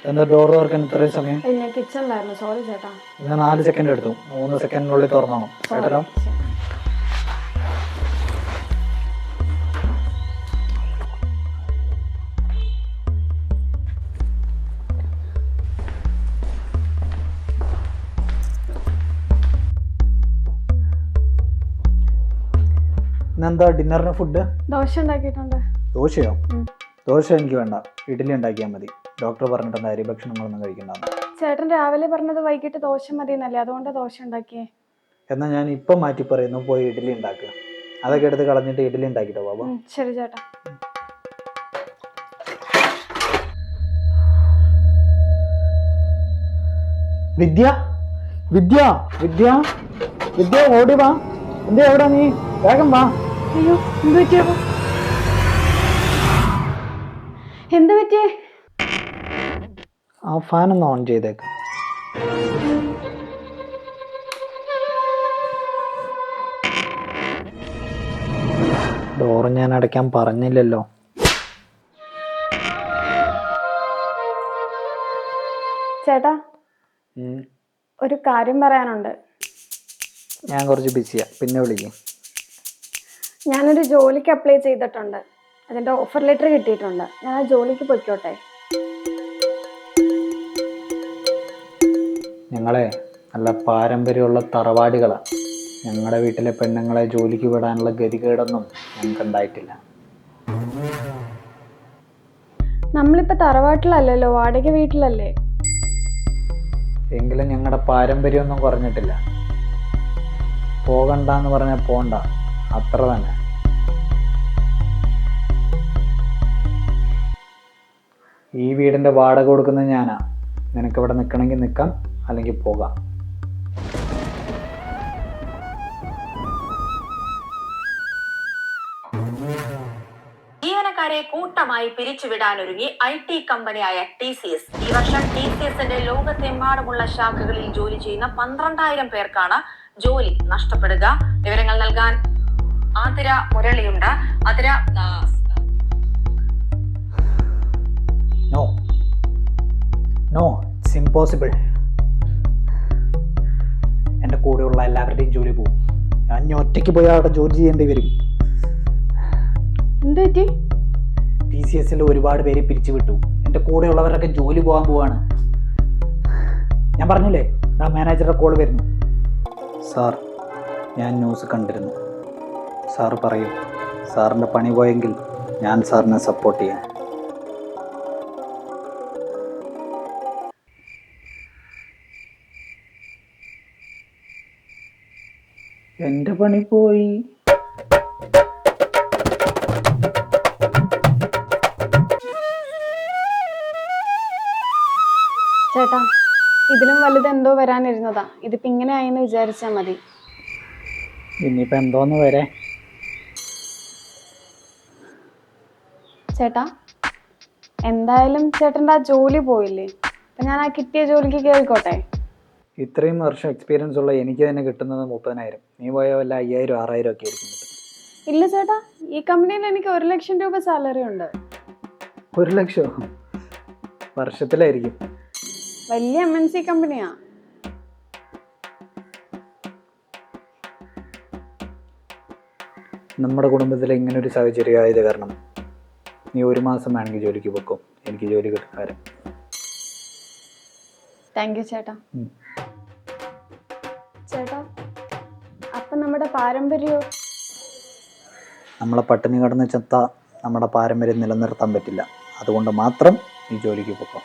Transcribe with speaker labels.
Speaker 1: എന്താ ഡോർ തുറക്കാൻ ഇത്രയും സമയം?
Speaker 2: ഞാൻ കിച്ചണിലായിരുന്നു. സോറി ചേട്ടാ.
Speaker 1: ഞാൻ 4 സെക്കൻഡ് എടുത്തു. 3 സെക്കൻഡിനുള്ളിൽ തുറന്നോ കേട്ടോ. ഇന്നെന്താ ഡിന്നറിന് ഫുഡ്?
Speaker 2: ദോശ ഉണ്ടാക്കിയിട്ടുണ്ട്.
Speaker 1: ദോശയോ? ദോശ എനിക്ക് വേണ്ട, ഇഡ്ഡലി ഉണ്ടാക്കിയാൽ മതി. ഡോക്ടർ പറഞ്ഞിട്ടുണ്ട് അരി ഭക്ഷണങ്ങളൊന്നും കഴിക്കണ്ടെന്ന്.
Speaker 2: ചേട്ടൻ രാവിലെ പറഞ്ഞത് വൈകിട്ട് ദോശ മതി എന്നല്ലേ, അതുകൊണ്ട് ദോശ ഉണ്ടാക്കിയേ.
Speaker 1: എന്നാൽ ഞാൻ ഇപ്പം മാറ്റി പറയുന്നു, പോയി ഇഡ്ഡലി ഉണ്ടാക്കുക. അതൊക്കെ എടുത്ത് കളഞ്ഞിട്ട് ഇഡ്ഡലി ഉണ്ടാക്കിട്ടോ ബാബു.
Speaker 2: ശരി ചേട്ടാ.
Speaker 1: വിദ്യ വിദ്യ വിദ്യ വിദ്യ ഓടി വാ. വിദ്യ എവിടാ നീ? വേഗം വാ.
Speaker 2: അയ്യോ, എന്ത് പറ്റിയോ? എന്ത് പറ്റിയേ?
Speaker 1: ആ ഫാൻ ഒന്ന് ഓൺ ചെയ്തേക്ക്. ഡോർ ഞാൻ അടയ്ക്കാൻ പറഞ്ഞില്ലല്ലോ.
Speaker 2: ചേട്ടാ, ഒരു കാര്യം പറയാനുണ്ട്.
Speaker 1: ഞാൻ കുറച്ച് ബിസിയാ, പിന്നെ വിളിക്കും.
Speaker 2: ഞാനൊരു ജോലിക്ക് അപ്ലൈ ചെയ്തിട്ടുണ്ട്. അതിന്റെ ഓഫർ ലെറ്റർ കിട്ടിയിട്ടുണ്ട്. ഞാൻ ആ ജോലിക്ക് പൊയ്ക്കോട്ടെ?
Speaker 1: ഞങ്ങളെ നല്ല പാരമ്പര്യമുള്ള തറവാടികളാണ്. ഞങ്ങളുടെ വീട്ടിലെ പെണ്ണുങ്ങളെ ജോലിക്ക് വിടാനുള്ള ഗതികേടൊന്നും ഞങ്ങൾക്ക് ഉണ്ടായിട്ടില്ല.
Speaker 2: നമ്മളിപ്പോ തറവാട്ടിലല്ലല്ലോ, വാടക വീട്ടിലല്ലേ.
Speaker 1: എങ്കിലും ഞങ്ങളുടെ പാരമ്പര്യമൊന്നും കുറഞ്ഞിട്ടില്ല. പോകണ്ടെന്ന് പറഞ്ഞാൽ പോണ്ട, അത്ര തന്നെ. ഈ വീടിൻ്റെ വാടക കൊടുക്കുന്നത് ഞാനാ. നിനക്കിവിടെ നിൽക്കണമെങ്കിൽ നിൽക്കാം, അല്ലെങ്കിൽ പോകാം.
Speaker 3: ജീവനക്കാരെ കൂട്ടമായി പിരിച്ചുവിടാനൊരുങ്ങി IT കമ്പനിയായ TCS. ഈ വർഷം TCSന്റെ ലോകത്തെമ്പാടുമുള്ള ശാഖകളിൽ ജോലി ചെയ്യുന്ന 12,000 പേർക്കാണ് ജോലി നഷ്ടപ്പെടുക. വിവരങ്ങൾ നൽകാൻ ആതിര മുരളിയുണ്ട്. Athira,
Speaker 1: no no, it's impossible. എൻ്റെ കൂടെയുള്ള എല്ലാവരുടെയും ജോലി പോകും. ഞാൻ ഒറ്റയ്ക്ക് പോയി അവിടെ ജോലി ചെയ്യേണ്ടി വരും.
Speaker 2: എന്ത് പറ്റി?
Speaker 1: TCSൽ ഒരുപാട് പേരെ പിരിച്ചു വിട്ടു. എൻ്റെ കൂടെയുള്ളവരൊക്കെ ജോലി പോകാൻ പോവാണ്. ഞാൻ പറഞ്ഞില്ലേ, ആ മാനേജറുടെ കോൾ വരുന്നു. സാർ, ഞാൻ ന്യൂസ് കണ്ടിരുന്നു. സാർ പറയും, സാറിൻ്റെ പണി പോയെങ്കിൽ ഞാൻ സാറിനെ സപ്പോർട്ട് ചെയ്യാം. എൻ്റെ പണി പോയി.
Speaker 2: ചേട്ടാ, ഇതിലും വലുത് എന്തോ വരാനിരുന്നതാ. ഇതിപ്പോ ഇങ്ങനെ ആയെന്ന് വിചാരിച്ചാ മതി.
Speaker 1: ഇനിയിപ്പോ എന്തോന്ന് വരെ.
Speaker 2: ചേട്ടാ, എന്തായാലും ചേട്ടൻ്റെ ആ ജോലി പോയില്ലേ, അപ്പൊ ഞാൻ ആ കിട്ടിയ ജോലിക്ക് കയറിക്കോട്ടെ?
Speaker 1: ഇത്രയും വർഷം എക്സ്പീരിയൻസ് ഉള്ള എനിക്ക് തന്നെ കിട്ടുന്നത് 30,000. നീ പോയ വല്ല 5,000 6,000 ഒക്കെ ആയിരിക്കും.
Speaker 2: ഇല്ല ചേട്ടാ, ഈ കമ്പനിയിൽ എനിക്ക് 1 ലക്ഷം രൂപ സാലറി ഉണ്ട്.
Speaker 1: 1 ലക്ഷം വർഷത്തിലായിരിക്കും.
Speaker 2: വലിയ MNC കമ്പനിയാ.
Speaker 1: നമ്മുടെ കുടുംബത്തിൽ ഇങ്ങനെ ഒരു സാഹചര്യം ആയത് കാരണം നീ 1 മാസം വേണമെങ്കിൽ ജോലിക്ക് പോക്കും. എനിക്ക് ജോലി കിട്ടുന്ന വരെ.
Speaker 2: താങ്ക് യു ചേട്ടാ. ചേട്ടാ, അപ്പൊ നമ്മുടെ പാരമ്പര്യമോ?
Speaker 1: നമ്മളെ പട്ടിണി കടന്ന് ചത്ത നമ്മുടെ പാരമ്പര്യം നിലനിർത്താൻ പറ്റില്ല. അതുകൊണ്ട് മാത്രം ഈ ജോലിക്ക് പോക്കാം.